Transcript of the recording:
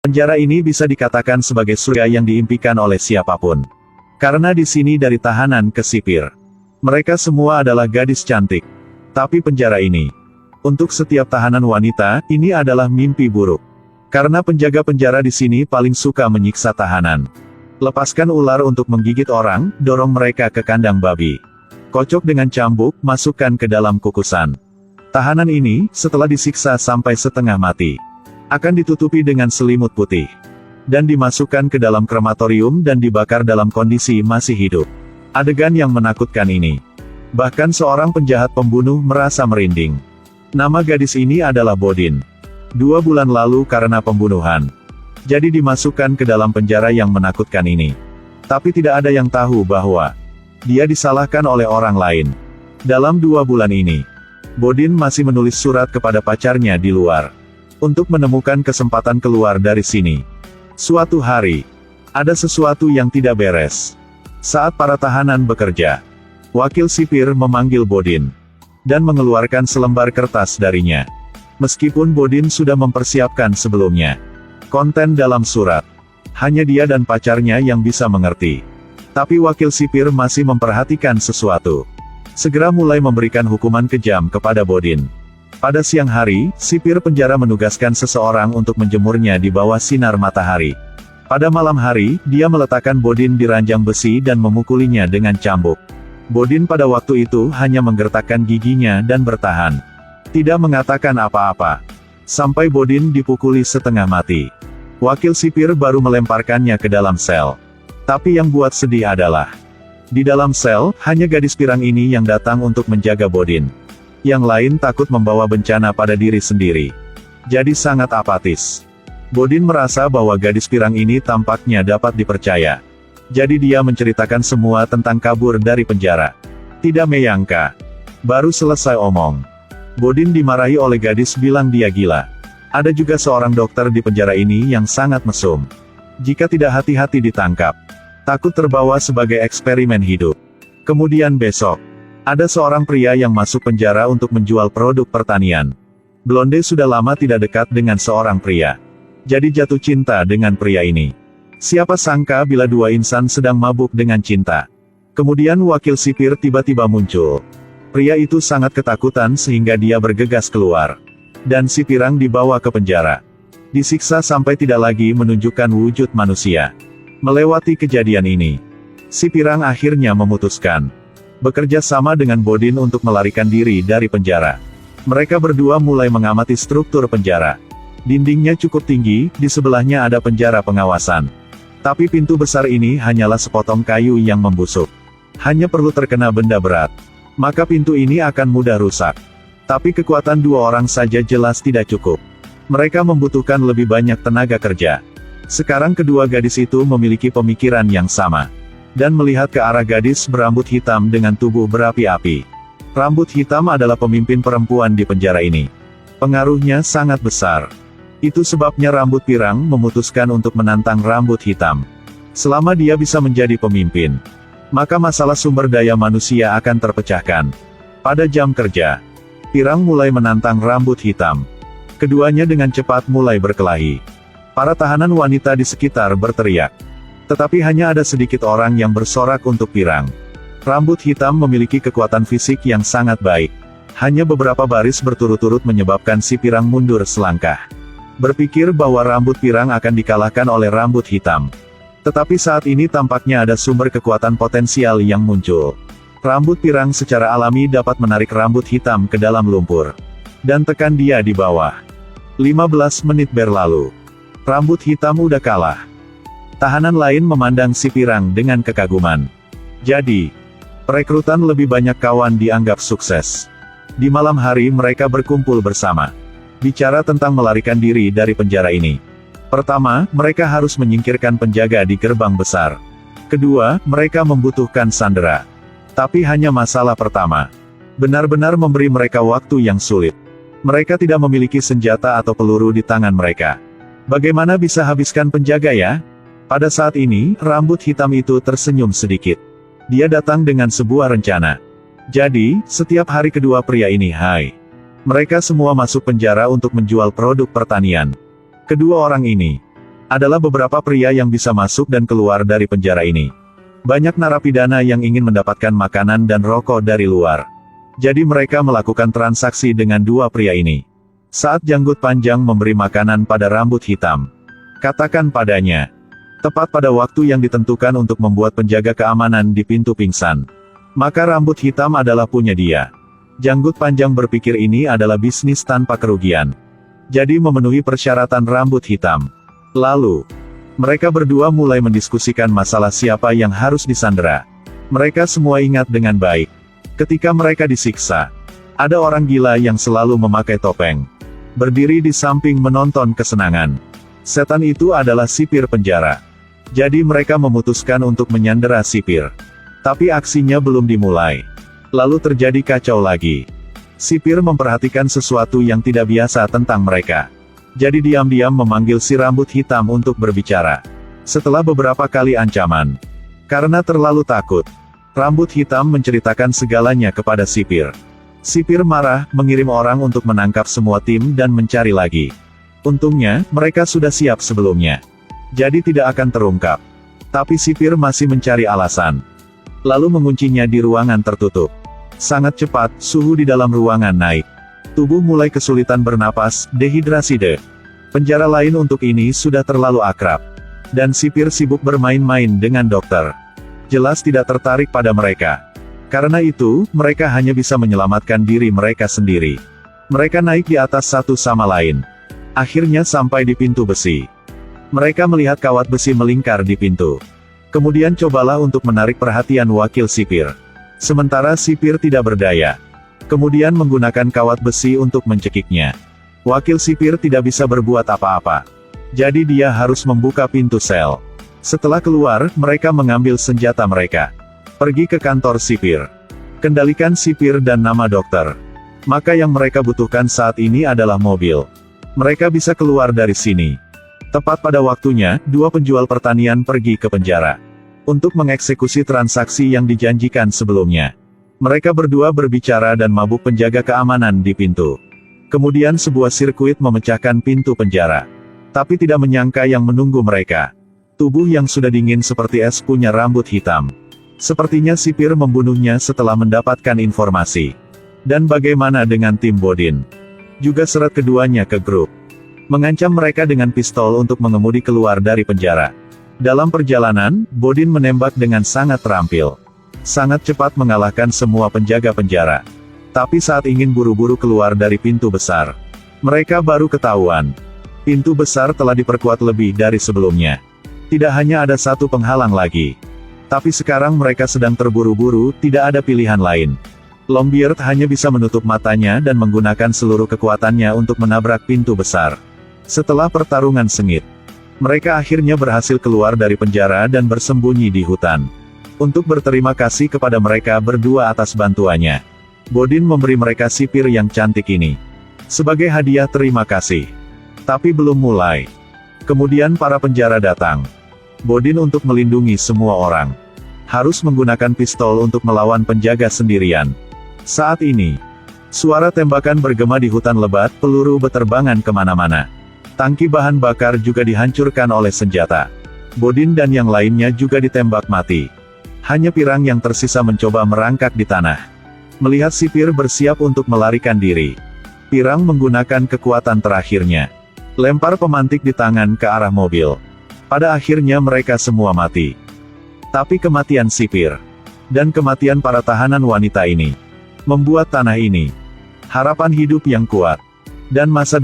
Penjara ini bisa dikatakan sebagai surga yang diimpikan oleh siapapun. Karena di sini dari tahanan ke sipir, mereka semua adalah gadis cantik. Tapi penjara ini, untuk setiap tahanan wanita, ini adalah mimpi buruk. Karena penjaga penjara di sini paling suka menyiksa tahanan. Lepaskan ular untuk menggigit orang, dorong mereka ke kandang babi. Kocok dengan cambuk, masukkan ke dalam kukusan. Tahanan ini, setelah disiksa sampai setengah mati, akan ditutupi dengan selimut putih. Dan dimasukkan ke dalam krematorium dan dibakar dalam kondisi masih hidup. Adegan yang menakutkan ini. Bahkan seorang penjahat pembunuh merasa merinding. Nama gadis ini adalah Bodin. 2 bulan lalu karena pembunuhan. Jadi dimasukkan ke dalam penjara yang menakutkan ini. Tapi tidak ada yang tahu bahwa dia disalahkan oleh orang lain. Dalam 2 bulan ini, Bodin masih menulis surat kepada pacarnya di luar. Untuk menemukan kesempatan keluar dari sini. Suatu hari, ada sesuatu yang tidak beres. Saat para tahanan bekerja, wakil sipir memanggil Bodin. Dan mengeluarkan selembar kertas darinya. Meskipun Bodin sudah mempersiapkan sebelumnya. Konten dalam surat. Hanya dia dan pacarnya yang bisa mengerti. Tapi wakil sipir masih memperhatikan sesuatu. Segera mulai memberikan hukuman kejam kepada Bodin. Pada siang hari, sipir penjara menugaskan seseorang untuk menjemurnya di bawah sinar matahari. Pada malam hari, dia meletakkan Bodin di ranjang besi dan memukulinya dengan cambuk. Bodin pada waktu itu hanya menggertakkan giginya dan bertahan. Tidak mengatakan apa-apa. Sampai Bodin dipukuli setengah mati. Wakil sipir baru melemparkannya ke dalam sel. Tapi yang buat sedih adalah, di dalam sel, hanya gadis pirang ini yang datang untuk menjaga Bodin. Yang lain takut membawa bencana pada diri sendiri. Jadi sangat apatis. Bodin merasa bahwa gadis pirang ini tampaknya dapat dipercaya. Jadi dia menceritakan semua tentang kabur dari penjara. Tidak menyangka. Baru selesai omong, Bodin dimarahi oleh gadis bilang dia gila. Ada juga seorang dokter di penjara ini yang sangat mesum. Jika tidak hati-hati ditangkap, takut terbawa sebagai eksperimen hidup. Kemudian besok, ada seorang pria yang masuk penjara untuk menjual produk pertanian. Blonde sudah lama tidak dekat dengan seorang pria. Jadi jatuh cinta dengan pria ini. Siapa sangka bila 2 insan sedang mabuk dengan cinta. Kemudian wakil sipir tiba-tiba muncul. Pria itu sangat ketakutan sehingga dia bergegas keluar. Dan si pirang dibawa ke penjara. Disiksa sampai tidak lagi menunjukkan wujud manusia. Melewati kejadian ini, si pirang akhirnya memutuskan bekerja sama dengan Bodin untuk melarikan diri dari penjara. Mereka berdua mulai mengamati struktur penjara. Dindingnya cukup tinggi, di sebelahnya ada penjara pengawasan. Tapi pintu besar ini hanyalah sepotong kayu yang membusuk. Hanya perlu terkena benda berat, maka pintu ini akan mudah rusak. Tapi kekuatan 2 orang saja jelas tidak cukup. Mereka membutuhkan lebih banyak tenaga kerja. Sekarang kedua gadis itu memiliki pemikiran yang sama. Dan melihat ke arah gadis berambut hitam dengan tubuh berapi-api. Rambut hitam adalah pemimpin perempuan di penjara ini. Pengaruhnya sangat besar. Itu sebabnya rambut pirang memutuskan untuk menantang rambut hitam. Selama dia bisa menjadi pemimpin, maka masalah sumber daya manusia akan terpecahkan. Pada jam kerja, pirang mulai menantang rambut hitam. Keduanya dengan cepat mulai berkelahi. Para tahanan wanita di sekitar berteriak. Tetapi hanya ada sedikit orang yang bersorak untuk pirang. Rambut hitam memiliki kekuatan fisik yang sangat baik. Hanya beberapa baris berturut-turut menyebabkan si pirang mundur selangkah. Berpikir bahwa rambut pirang akan dikalahkan oleh rambut hitam. Tetapi saat ini tampaknya ada sumber kekuatan potensial yang muncul. Rambut pirang secara alami dapat menarik rambut hitam ke dalam lumpur. Dan tekan dia di bawah. 15 menit berlalu. Rambut hitam udah kalah. Tahanan lain memandang si pirang dengan kekaguman. Jadi, perekrutan lebih banyak kawan dianggap sukses. Di malam hari mereka berkumpul bersama. Bicara tentang melarikan diri dari penjara ini. Pertama, mereka harus menyingkirkan penjaga di gerbang besar. Kedua, mereka membutuhkan sandera. Tapi hanya masalah pertama. Benar-benar memberi mereka waktu yang sulit. Mereka tidak memiliki senjata atau peluru di tangan mereka. Bagaimana bisa habiskan penjaga ya? Pada saat ini, rambut hitam itu tersenyum sedikit. Dia datang dengan sebuah rencana. Jadi, setiap hari kedua pria ini, mereka semua masuk penjara untuk menjual produk pertanian. Kedua orang ini Adalah beberapa pria yang bisa masuk dan keluar dari penjara ini. Banyak narapidana yang ingin mendapatkan makanan dan rokok dari luar. Jadi mereka melakukan transaksi dengan dua pria ini. Saat janggut panjang memberi makanan pada rambut hitam, katakan padanya, tepat pada waktu yang ditentukan untuk membuat penjaga keamanan di pintu pingsan. Maka rambut hitam adalah punya dia. Janggut panjang berpikir ini adalah bisnis tanpa kerugian. Jadi memenuhi persyaratan rambut hitam. Lalu, mereka berdua mulai mendiskusikan masalah siapa yang harus disandera. Mereka semua ingat dengan baik. Ketika mereka disiksa, ada orang gila yang selalu memakai topeng, berdiri di samping menonton kesenangan. Setan itu adalah sipir penjara. Jadi mereka memutuskan untuk menyandera sipir. Tapi aksinya belum dimulai. Lalu terjadi kacau lagi. Sipir memperhatikan sesuatu yang tidak biasa tentang mereka. Jadi diam-diam memanggil si rambut hitam untuk berbicara. Setelah beberapa kali ancaman, karena terlalu takut, rambut hitam menceritakan segalanya kepada sipir. Sipir marah, mengirim orang untuk menangkap semua tim dan mencari lagi. Untungnya, mereka sudah siap sebelumnya. Jadi tidak akan terungkap. Tapi sipir masih mencari alasan. Lalu menguncinya di ruangan tertutup. Sangat cepat, suhu di dalam ruangan naik. Tubuh mulai kesulitan bernapas, dehidrasi. Penjara lain untuk ini sudah terlalu akrab. Dan sipir sibuk bermain-main dengan dokter. Jelas tidak tertarik pada mereka. Karena itu, mereka hanya bisa menyelamatkan diri mereka sendiri. Mereka naik di atas satu sama lain. Akhirnya sampai di pintu besi. Mereka melihat kawat besi melingkar di pintu. Kemudian cobalah untuk menarik perhatian wakil sipir. Sementara sipir tidak berdaya. Kemudian menggunakan kawat besi untuk mencekiknya. Wakil sipir tidak bisa berbuat apa-apa. Jadi dia harus membuka pintu sel. Setelah keluar, mereka mengambil senjata mereka. Pergi ke kantor sipir. Kendalikan sipir dan nama dokter. Maka yang mereka butuhkan saat ini adalah mobil. Mereka bisa keluar dari sini. Tepat pada waktunya, dua penjual pertanian pergi ke penjara. Untuk mengeksekusi transaksi yang dijanjikan sebelumnya. Mereka berdua berbicara dan mabuk penjaga keamanan di pintu. Kemudian sebuah sirkuit memecahkan pintu penjara. Tapi tidak menyangka yang menunggu mereka. Tubuh yang sudah dingin seperti es punya rambut hitam. Sepertinya sipir membunuhnya setelah mendapatkan informasi. Dan bagaimana dengan tim Bodin? Juga seret keduanya ke grup. Mengancam mereka dengan pistol untuk mengemudi keluar dari penjara. Dalam perjalanan, Bodin menembak dengan sangat terampil. Sangat cepat mengalahkan semua penjaga penjara. Tapi saat ingin buru-buru keluar dari pintu besar, mereka baru ketahuan. Pintu besar telah diperkuat lebih dari sebelumnya. Tidak hanya ada satu penghalang lagi. Tapi sekarang mereka sedang terburu-buru, tidak ada pilihan lain. Longbeard hanya bisa menutup matanya dan menggunakan seluruh kekuatannya untuk menabrak pintu besar. Setelah pertarungan sengit, mereka akhirnya berhasil keluar dari penjara dan bersembunyi di hutan. Untuk berterima kasih kepada mereka berdua atas bantuannya, Bodin memberi mereka sipir yang cantik ini. Sebagai hadiah terima kasih. Tapi belum mulai. Kemudian para penjara datang. Bodin untuk melindungi semua orang. Harus menggunakan pistol untuk melawan penjaga sendirian. Saat ini, suara tembakan bergema di hutan lebat, peluru beterbangan kemana-mana. Tangki bahan bakar juga dihancurkan oleh senjata. Bodin dan yang lainnya juga ditembak mati. Hanya Pirang yang tersisa mencoba merangkak di tanah. Melihat sipir bersiap untuk melarikan diri, Pirang menggunakan kekuatan terakhirnya. Lempar pemantik di tangan ke arah mobil. Pada akhirnya mereka semua mati. Tapi kematian sipir, dan kematian para tahanan wanita ini, membuat tanah ini harapan hidup yang kuat, dan masa